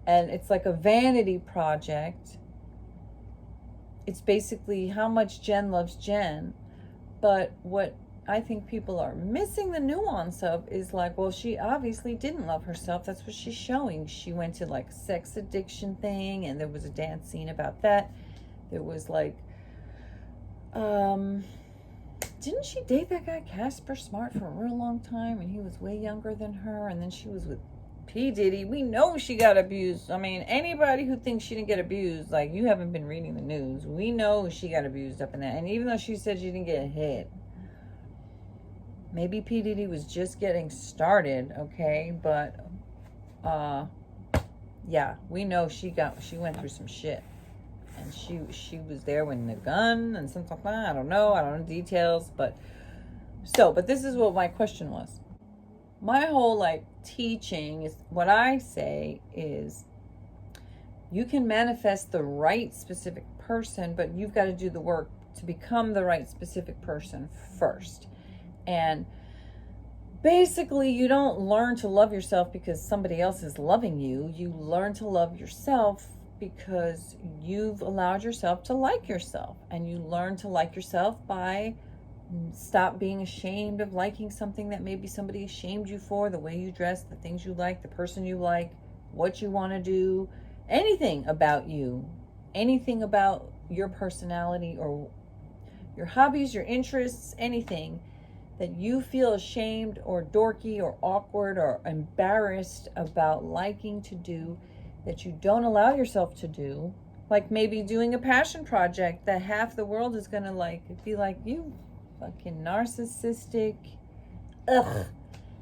And it's like a vanity project. It's basically how much Jen loves Jen. But what I think people are missing the nuance of is like, well, she obviously didn't love herself. That's what she's showing. She went to like sex addiction thing, and there was a dance scene about that. There was like, didn't she date that guy Casper Smart for a real long time, and he was way younger than her, and then she was with P. Diddy. We know she got abused. I mean, anybody who thinks she didn't get abused, like, you haven't been reading the news. We know she got abused up in that. And even though she said she didn't get hit, maybe P. Diddy was just getting started, okay? But, yeah, we know she went through some shit. And she was there when the gun and something like that. I don't know details, but this is what my question was. My whole like teaching is, what I say is, you can manifest the right specific person, but you've got to do the work to become the right specific person first. And basically, you don't learn to love yourself because somebody else is loving you. You learn to love yourself because you've allowed yourself to like yourself. And you learn to like yourself by stop being ashamed of liking something that maybe somebody shamed you for, the way you dress, the things you like, the person you like, what you want to do, anything about you, anything about your personality or your hobbies, your interests, anything that you feel ashamed or dorky or awkward or embarrassed about liking to do, that you don't allow yourself to do, like maybe doing a passion project that half the world is gonna like be like, you fucking narcissistic, ugh.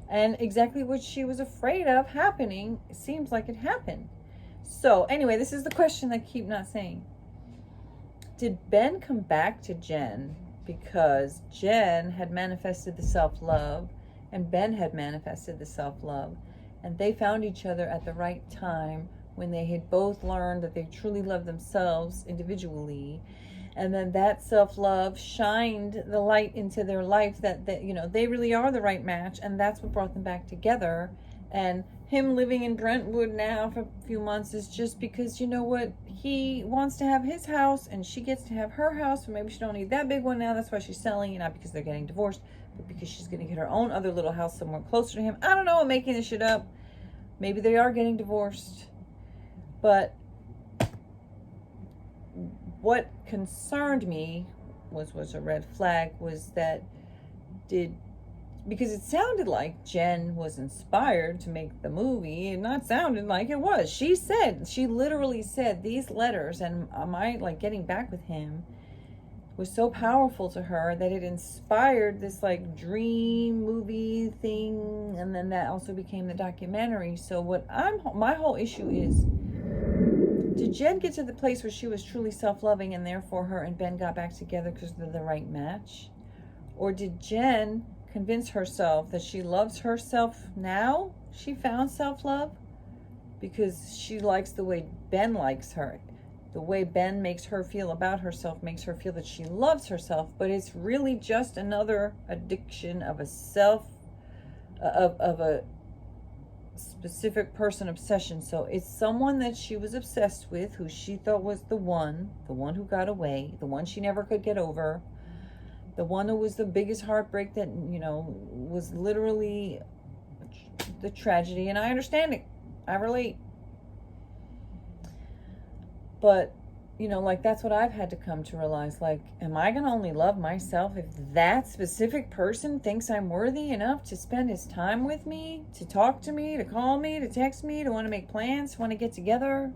And exactly what she was afraid of happening, it seems like it happened. So anyway, this is the question I keep not saying. Did Ben come back to Jen because Jen had manifested the self-love and Ben had manifested the self-love, and they found each other at the right time when they had both learned that they truly loved themselves individually, and then that self-love shined the light into their life that they really are the right match, and that's what brought them back together. And him living in Brentwood now for a few months is just because, you know what, he wants to have his house and she gets to have her house, or maybe she don't need that big one now, that's why she's selling it, not because they're getting divorced, but because she's going to get her own other little house somewhere closer to him. I don't know, I'm making this shit up. Maybe they are getting divorced. But what concerned me was a red flag, was that because it sounded like Jen was inspired to make the movie, and not sounded like it was. She literally said these letters and my like getting back with him was so powerful to her that it inspired this like dream movie thing, and then that also became the documentary. So my whole issue is, did Jen get to the place where she was truly self-loving and therefore her and Ben got back together because they're the right match? Or did Jen convince herself that she loves herself now? She found self-love because she likes the way Ben likes her. The way Ben makes her feel about herself makes her feel that she loves herself, but it's really just another addiction of a specific person obsession. So it's someone that she was obsessed with, who she thought was the one who got away, the one she never could get over, The one who was the biggest heartbreak that, was literally the tragedy. And I understand it. I relate. But, like, that's what I've had to come to realize. Like, am I going to only love myself if that specific person thinks I'm worthy enough to spend his time with me, to talk to me, to call me, to text me, to want to make plans, to want to get together?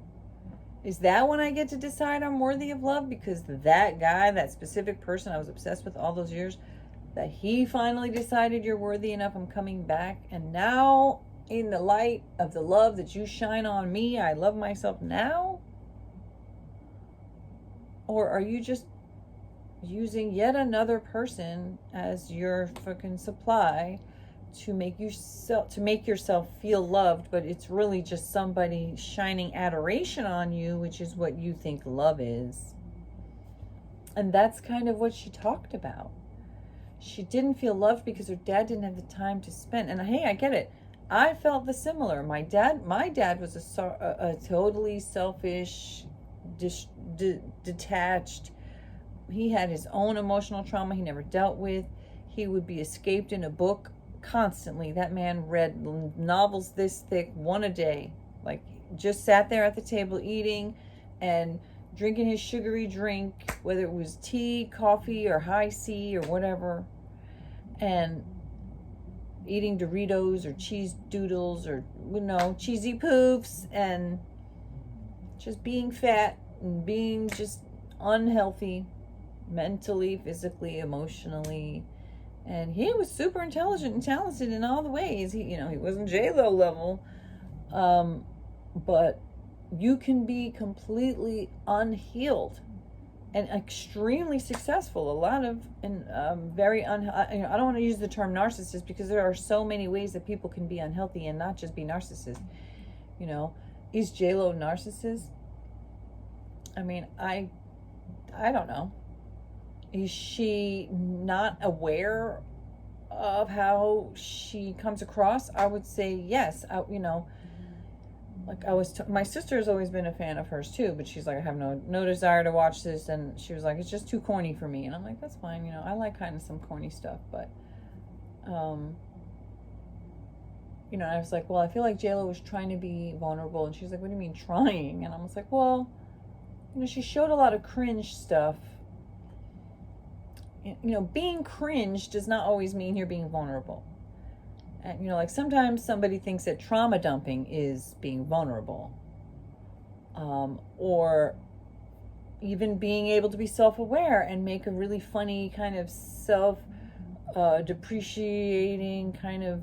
Is that when I get to decide I'm worthy of love? Because that guy, that specific person I was obsessed with all those years, that he finally decided you're worthy enough, I'm coming back. And now, in the light of the love that you shine on me, I love myself now? Or are you just using yet another person as your fucking supply to make yourself feel loved, but it's really just somebody shining adoration on you, which is what you think love is? And that's kind of what she talked about. She didn't feel loved because her dad didn't have the time to spend. And hey, I get it. I felt the similar. My dad was a totally selfish, detached. He had his own emotional trauma he never dealt with. He would be escaped in a book constantly. That man read novels this thick, one a day. Like, just sat there at the table eating and drinking his sugary drink, whether it was tea, coffee, or high C or whatever, and eating Doritos or cheese doodles or cheesy poofs, and just being fat and being just unhealthy mentally, physically, emotionally. And he was super intelligent and talented in all the ways. He wasn't J-Lo level, but you can be completely unhealed and extremely successful. A lot of very I don't want to use the term narcissist, because there are so many ways that people can be unhealthy and not just be narcissists. Is J-Lo narcissist? I mean, I don't know. Is she not aware of how she comes across? I would say yes. My sister has always been a fan of hers too, but she's like, I have no desire to watch this, and she was like, it's just too corny for me. And I'm like, that's fine. I like kind of some corny stuff, but I was like, well, I feel like JLo was trying to be vulnerable, and she's like, what do you mean trying? And I was like, well, she showed a lot of cringe stuff. Being cringe does not always mean you're being vulnerable. And, like, sometimes somebody thinks that trauma dumping is being vulnerable. Or even being able to be self-aware and make a really funny kind of depreciating kind of,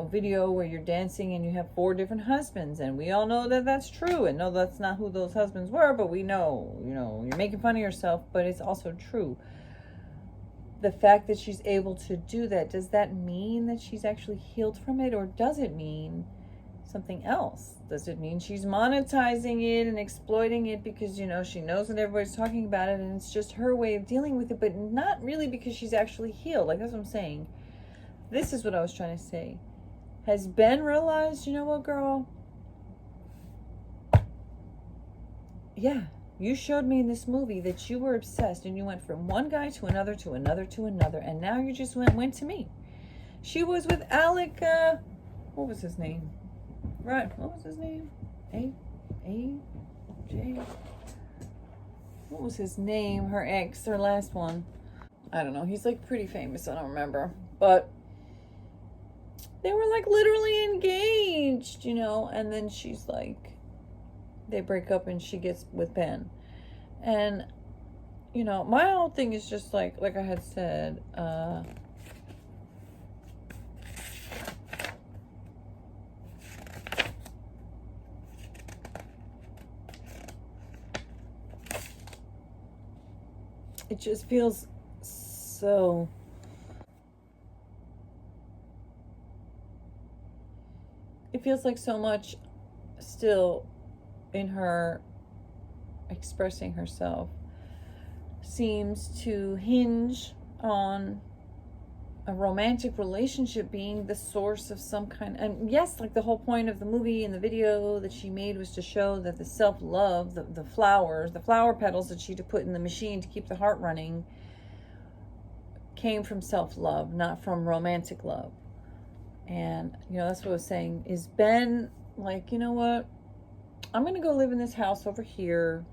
video where you're dancing and you have 4 different husbands. And we all know that that's true. And no, that's not who those husbands were, but we know, you're making fun of yourself, but it's also true. The fact that she's able to do that, does that mean that she's actually healed from it? Or does it mean something else? Does it mean she's monetizing it and exploiting it because, she knows that everybody's talking about it and it's just her way of dealing with it, but not really because she's actually healed? Like, that's what I'm saying. This is what I was trying to say. Has Ben realized, you know what, girl? Yeah. You showed me in this movie that you were obsessed and you went from one guy to another, to another, to another, and now you just went to me. She was with Alec, what was his name? Right, what was his name? J? What was his name? Her ex, her last one. I don't know, he's like pretty famous, I don't remember. But they were like literally engaged, and then she's like, they break up and she gets with Ben. And, my whole thing is just like I had said, it just feels so, it feels like so much still in her expressing herself seems to hinge on a romantic relationship being the source of some kind. And yes, like the whole point of the movie and the video that she made was to show that the self-love, the flower petals that she had to put in the machine to keep the heart running, came from self-love, not from romantic love. And, that's what I was saying. Is Ben like, you know what? I'm going to go live in this house over here.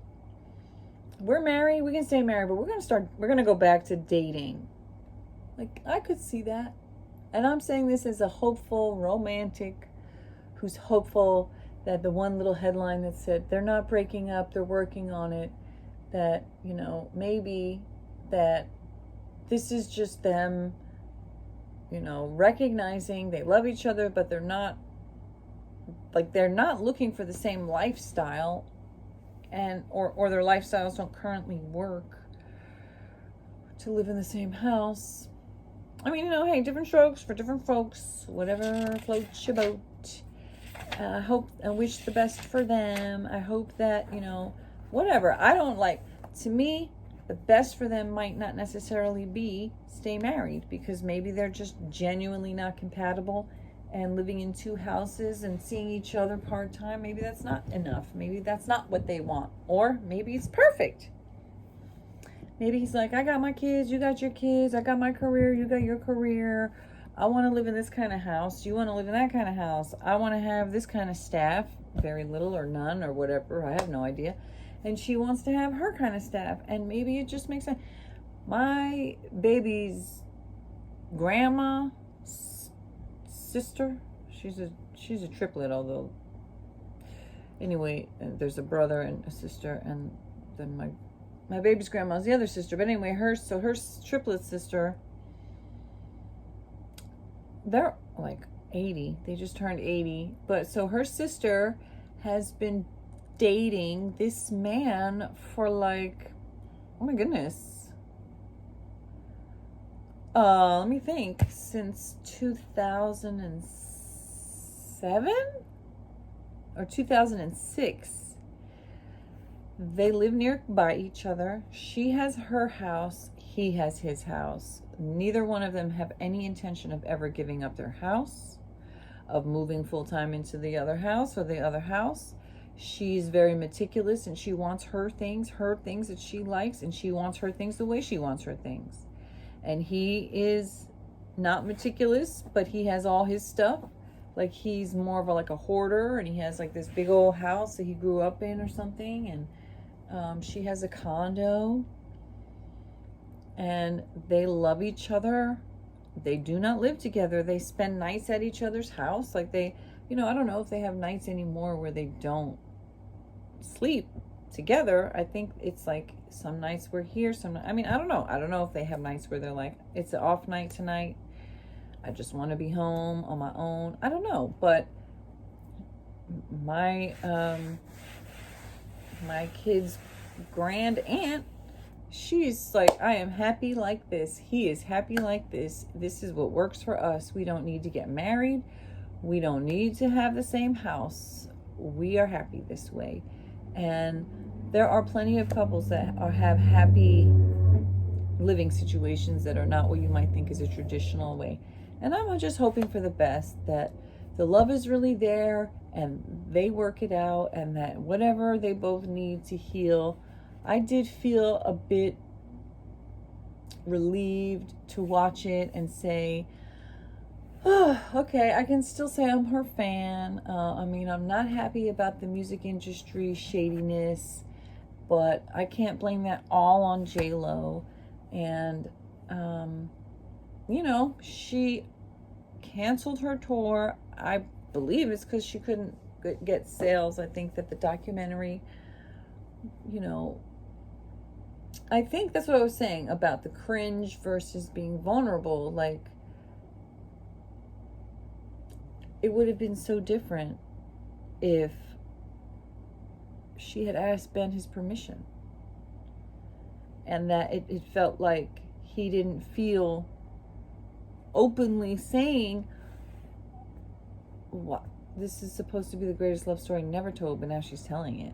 We're married. We can stay married, but we're going to go back to dating. Like, I could see that. And I'm saying this as a hopeful, romantic, who's hopeful that the one little headline that said, they're not breaking up, they're working on it, that, maybe that this is just them, recognizing they love each other, but they're not looking for the same lifestyle, and or their lifestyles don't currently work to live in the same house. I mean, hey, different strokes for different folks, whatever floats your boat. I hope and wish the best for them. I hope that, whatever. I don't to me, the best for them might not necessarily be stay married, because maybe they're just genuinely not compatible, and living in two houses and seeing each other part-time, maybe that's not enough. Maybe that's not what they want. Or maybe it's perfect. Maybe he's like, I got my kids, you got your kids, I got my career, you got your career. I want to live in this kind of house, you want to live in that kind of house. I want to have this kind of staff, very little or none or whatever, I have no idea. And she wants to have her kind of staff, and maybe it just makes sense. My baby's grandma, sister, she's a triplet, although anyway, there's a brother and a sister, and then my baby's grandma's the other sister. But anyway, her triplet sister, they're like 80. They just turned 80. But so her sister has been dating this man for like, oh my goodness. Let me think, since 2007 or 2006. They live nearby each other. She has her house. He has his house. Neither one of them have any intention of ever giving up their house, of moving full-time into the other house or the other house. She's very meticulous, and she wants her things that she likes, and she wants her things the way she wants her things. And he is not meticulous, but he has all his stuff. Like, he's more of a hoarder, and he has like this big old house that he grew up in or something, and she has a condo, and they love each other. They do not live together. They spend nights at each other's house. Like, they, I don't know if they have nights anymore where they don't sleep together. I think it's like some nights we're here, I don't know. I don't know if they have nights where they're like, it's an off night tonight, I just want to be home on my own. I don't know. But my kid's grand aunt, she's like, I am happy like this. He is happy like this. This is what works for us. We don't need to get married. We don't need to have the same house. We are happy this way. And there are plenty of couples that have happy living situations that are not what you might think is a traditional way. And I'm just hoping for the best, that the love is really there and they work it out, and that whatever they both need to heal. I did feel a bit relieved to watch it and say, oh, okay, I can still say I'm her fan. I'm not happy about the music industry shadiness, but I can't blame that all on Jlo. And, she canceled her tour. I believe it's because she couldn't get sales. I think that the documentary, I think that's what I was saying about the cringe versus being vulnerable. Like, it would have been so different if she had asked Ben his permission, and that it felt like he didn't feel openly saying, what, this is supposed to be the greatest love story never told, but now she's telling it.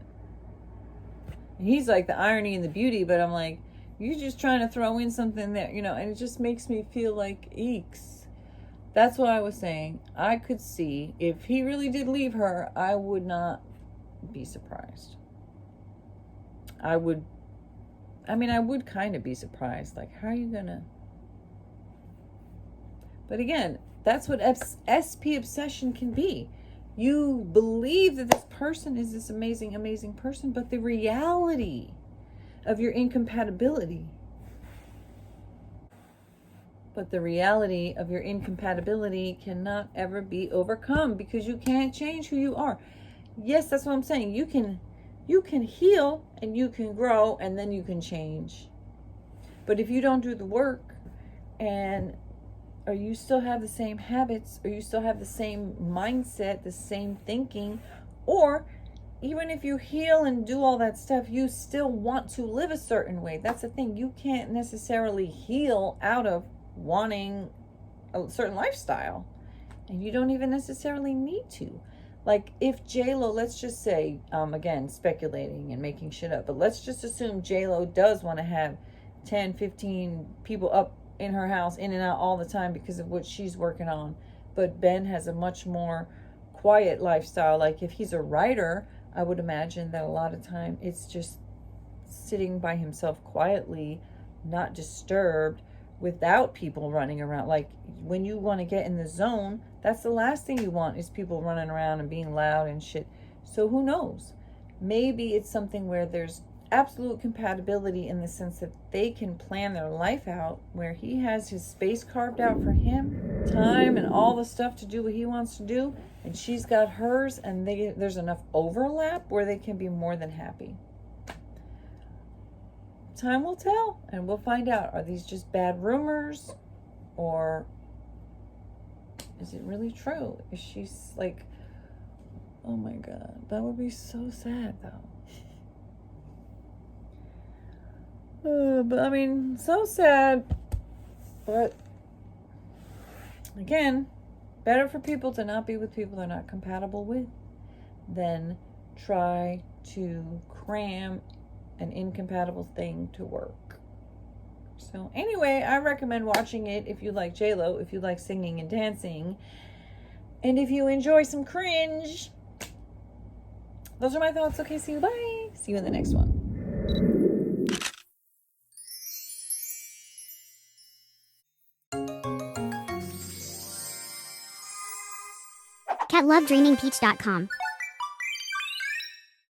And he's like, the irony and the beauty, but I'm like, you're just trying to throw in something there, and it just makes me feel like, eeks. That's what I was saying. I could see, if he really did leave her, I would not be surprised. I would kind of be surprised. Like, how are you gonna But again, that's what SP obsession can be. You believe that this person is this amazing, amazing person, but the reality of your incompatibility cannot ever be overcome because you can't change who you are. Yes, that's what I'm saying. You can heal and you can grow and then you can change. But if you don't do the work, or you still have the same habits, or you still have the same mindset, the same thinking, or even if you heal and do all that stuff, you still want to live a certain way. That's the thing. You can't necessarily heal out of wanting a certain lifestyle. And you don't even necessarily need to. Like if Jlo, let's just say, again, speculating and making shit up, but let's just assume Jlo does want to have 10, 15 people up in her house, in and out all the time because of what she's working on. But Ben has a much more quiet lifestyle. Like if he's a writer, I would imagine that a lot of time it's just sitting by himself quietly, not disturbed, without people running around. Like when you want to get in the zone, that's the last thing you want, is people running around and being loud and shit. So who knows? Maybe it's something where there's absolute compatibility in the sense that they can plan their life out, where he has his space carved out for him, time and all the stuff to do what he wants to do, and she's got hers, and there's enough overlap where they can be more than happy. Time will tell, and we'll find out. Are these just bad rumors, or is it really true? Is she like, oh my God, that would be so sad though. But I mean, so sad. But again, better for people to not be with people they're not compatible with than try to cram an incompatible thing to work. So anyway, I recommend watching it if you like Jlo, if you like singing and dancing, and if you enjoy some cringe. Those are my thoughts. Okay, see you. Bye. See you in the next one. Cat lovedreamingpeach.com